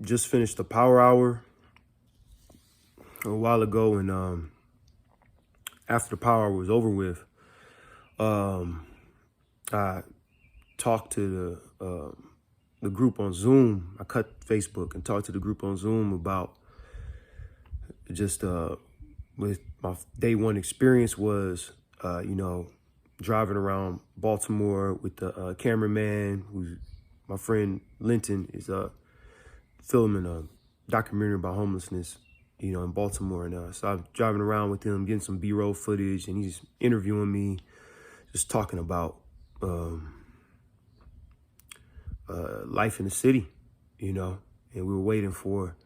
Just finished the Power Hour a while ago, and after the Power Hour was over with, I talked to the group on Zoom. I cut Facebook and talked to the group on Zoom about just with my day one experience was, driving around Baltimore with the cameraman, who's my friend Linton, is filming a documentary about homelessness, in Baltimore. And so I'm driving around with him, getting some B-roll footage, and he's interviewing me, just talking about life in the city, and we were waiting for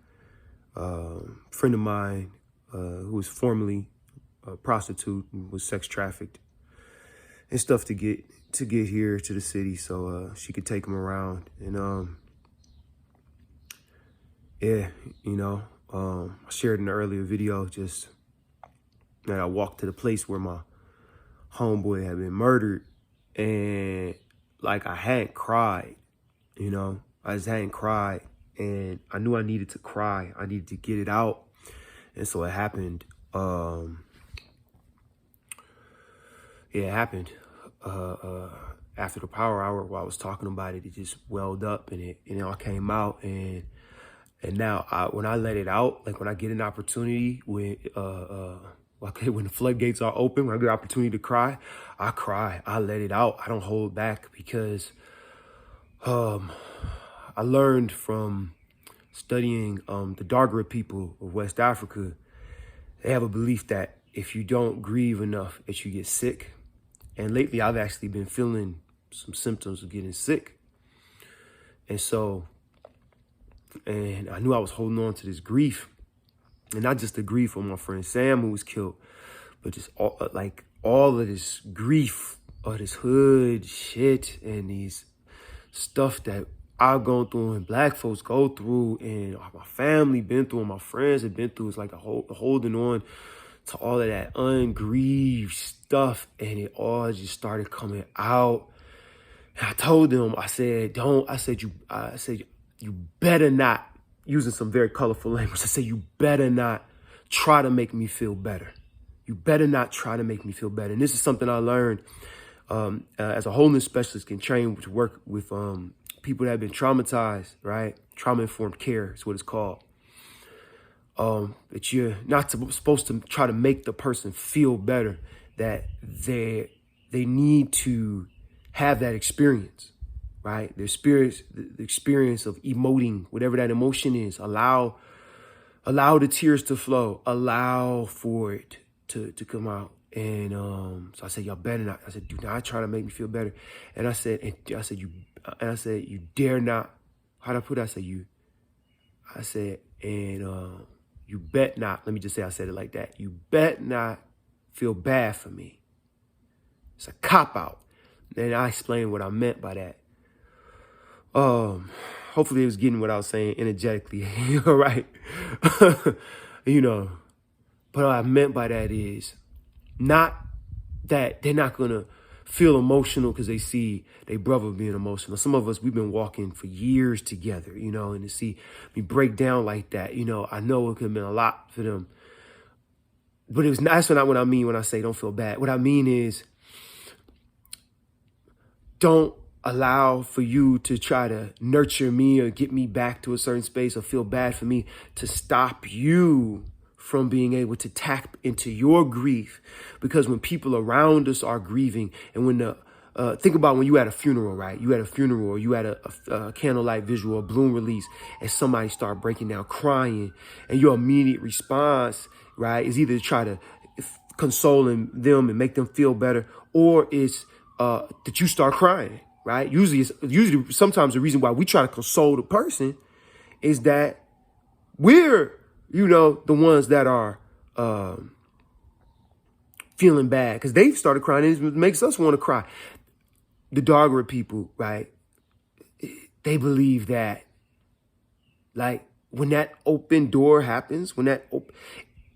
a friend of mine who was formerly a prostitute and was sex trafficked and stuff to get here to the city so she could take him around. And I shared in the earlier video just that I walked to the place where my homeboy had been murdered, and like I hadn't cried, I just hadn't cried, and I knew I needed to cry. I needed to get it out. And so it happened. It happened after the Power Hour. While I was talking about it, it just welled up, and it all came out. And now when I let it out, like when I get an opportunity, when the floodgates are open, when I get an opportunity to cry, I cry. I let it out. I don't hold back, because I learned from studying the Dargara people of West Africa. They have a belief that if you don't grieve enough, that you get sick. And lately, I've actually been feeling some symptoms of getting sick. And I knew I was holding on to this grief, and not just the grief of my friend Sam, who was killed, but just all of this grief of this hood shit and these stuff that I've gone through and Black folks go through, and my family been through, and my friends have been through. It's like holding on to all of that ungrieved stuff, and it all just started coming out. And I told them, I said, you better not, using some very colorful language, I said, you better not try to make me feel better. You better not try to make me feel better. And this is something I learned as a wholeness specialist, can train to work with people that have been traumatized, right? Trauma-informed care is what it's called. That you're not supposed to try to make the person feel better, that they need to have that experience, right? The experience of emoting, whatever that emotion is. Allow the tears to flow. Allow for it to come out. And so I said, y'all better not. I said, do not try to make me feel better. And I said, you dare not. How'd I put it? You bet not. Let me just say I said it like that. You bet not feel bad for me. It's a cop-out. And I explained what I meant by that. Hopefully it was getting what I was saying energetically. All right. But what I meant by that is not that they're not going to feel emotional because they see their brother being emotional. Some of us, we've been walking for years together, and to see me break down like that, I know it could have been a lot for them. But that's not what I mean when I say don't feel bad. What I mean is, don't allow for you to try to nurture me or get me back to a certain space or feel bad for me to stop you from being able to tap into your grief. Because when people around us are grieving, and when think about when you at a funeral, right? You at a funeral, or you at a candlelight visual, a balloon release, and somebody start breaking down crying, and your immediate response, right, is either to try to console them and make them feel better, or it's that you start crying, right? Usually sometimes the reason why we try to console the person is that we're the ones that are feeling bad because they've started crying, and it makes us want to cry. The Dargara people, right? They believe that, like, when that open door happens,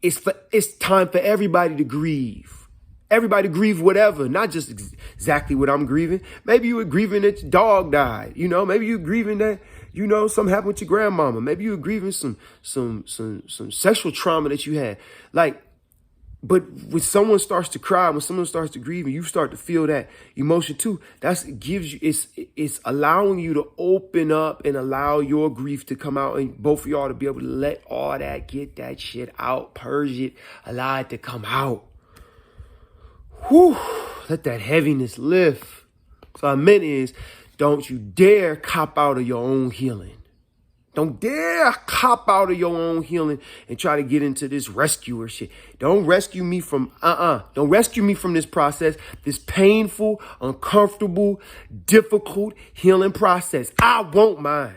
it's time for everybody to grieve. Everybody grieve whatever, not just exactly what I'm grieving. Maybe you were grieving that your dog died. Maybe you're grieving that You know, something happened with your grandmama. Maybe you were grieving some sexual trauma that you had. Like, but when someone starts to cry, when someone starts to grieve, and you start to feel that emotion too, it's allowing you to open up and allow your grief to come out, and both of y'all to be able to let all that, get that shit out, purge it, allow it to come out. Whew, let that heaviness lift. So what I meant is, don't you dare cop out of your own healing. Don't dare cop out of your own healing and try to get into this rescuer shit. Don't rescue me from, Don't rescue me from this process, this painful, uncomfortable, difficult healing process. I want mine.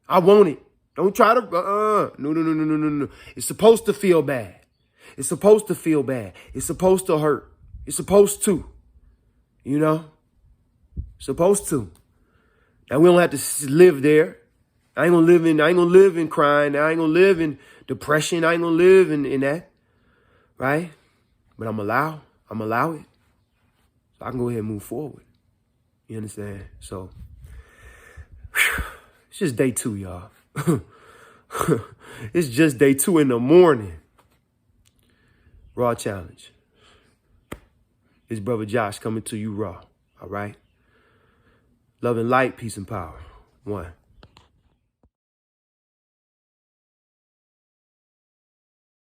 I want it. Don't try to, No. It's supposed to feel bad. It's supposed to feel bad. It's supposed to hurt. It's supposed to, you know, supposed to. Now we don't have to live there. I ain't gonna live in crying. I ain't gonna live in depression. I ain't gonna live in that, right? But I'm allow it. So I can go ahead and move forward. You understand? So it's just day 2, y'all. It's just day 2 in the morning. Raw challenge. It's Brother Josh coming to you raw. All right? Love and light, peace and power. 1.